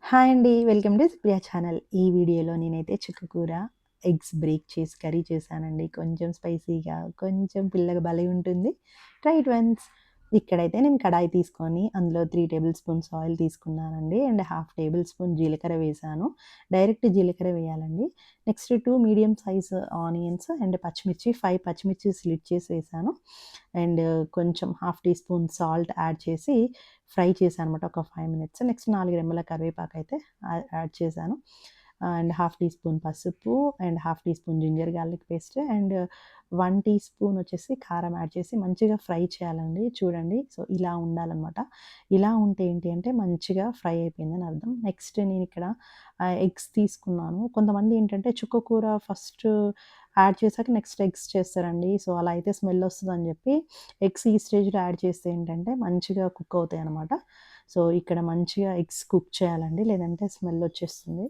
Hi అండి. Welcome to Supriya channel. ఈ వీడియోలో నేనైతే చుక్కకూర, ఎగ్స్ బ్రేక్ చేసి కర్రీ చేశానండి. కొంచెం స్పైసీగా, కొంచెం పిల్లగా భలే ఉంటుంది. Try it once. ఇక్కడైతే నేను కడాయి తీసుకొని అందులో 3 టేబుల్ స్పూన్స్ ఆయిల్ తీసుకున్నానండి. అండ్ హాఫ్ టేబుల్ స్పూన్ జీలకర్ర వేశాను. డైరెక్ట్ జీలకర్ర వేయాలండి. Next 2 medium size onions and పచ్చిమిర్చి 5 పచ్చిమిర్చి స్లిట్ చేసి వేశాను. అండ్ కొంచెం half teaspoon salt add చేసి ఫ్రై చేశాననమాట ఒక 5 మినిట్స్. నెక్స్ట్ 4 రెమ్మల కరివేపాకైతే యాడ్ చేశాను. అండ్ హాఫ్ టీ స్పూన్ పసుపు and half teaspoon ginger garlic paste and 1 tea spoon వచ్చేసి కారం యాడ్ చేసి మంచిగా ఫ్రై చేయాలండి. చూడండి. సో, ఇలా ఉండాలనమాట. ఇలా ఉంటే ఏంటి అంటే మంచిగా ఫ్రై అయిపోయిందని అర్థం. నెక్స్ట్ నేనిక్కడ ఎగ్స్ తీసుకున్నాను. కొంతమంది ఏంటంటే చుక్క కూర ఫస్ట్ యాడ్ చేశాక నెక్స్ట్ ఎగ్స్ చేస్తారండి. సో, అలా అయితే స్మెల్ వస్తదని చెప్పి ఎగ్స్ ఈ స్టేజ్‌లో యాడ్ చేస్తే ఏంటంటే మంచిగా కుక్ అవుతాయనమాట. సో, ఇక్కడ మంచిగా ఎగ్స్ కుక్ చేయాలండి. లేదంటే స్మెల్ వచ్చేస్తుంది.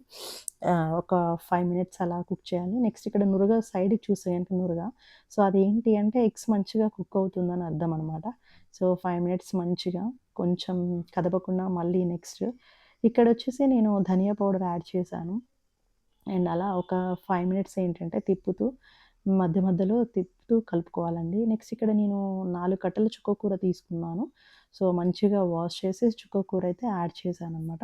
ఒక 5 మినిట్స్ అలా కుక్ చేయాలి. నెక్స్ట్ ఇక్కడ నురగ సైడ్‌కి చూస్తే గనుక నురగ. సో, అదేంటి అంటే ఎగ్స్ మంచిగా కుక్ అవుతుందని అర్థం అనమాట. సో, 5 మినిట్స్ మంచిగా కొంచెం కదపకుండా మళ్ళీ నెక్స్ట్ ఇక్కడొచ్చేసి నేను ధనియా పౌడర్ యాడ్ చేశాను. అండ్ అలా ఒక 5 మినిట్స్ ఏంటంటే తిప్పుతూ మధ్య మధ్యలో తిప్పుతూ కలుపుకోవాలండి. నెక్స్ట్ ఇక్కడ నేను 4 కట్టలు చుక్కకూర తీసుకున్నాను. సో, మంచిగా వాష్ చేసి చుక్కకూర అయితే యాడ్ చేశాననమాట.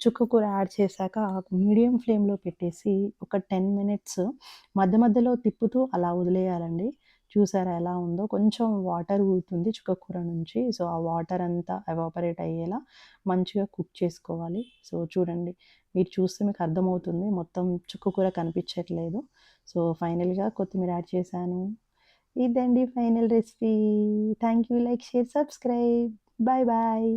చుక్కకూర యాడ్ చేశాక మీడియం ఫ్లేమ్‌లో పెట్టేసి ఒక 10 మినిట్స్ మధ్య మధ్యలో తిప్పుతూ అలా వదిలేయాలండి. చూసారా ఎలా ఉందో? కొంచెం వాటర్ ఊరుతుంది చుక్కకూర నుంచి. సో, ఆ వాటర్ అంతా ఎవాపరేట్ అయ్యేలా మంచిగా కుక్ చేసుకోవాలి. సో, చూడండి. మీరు చూస్తే మీకు అర్థమవుతుంది. మొత్తం చుక్కకూర కనిపించట్లేదు. సో, ఫైనల్‌గా కొత్తిమీర యాడ్ చేశాను. ఇదండి final recipe. Thank you. Like, share, subscribe. Bye bye.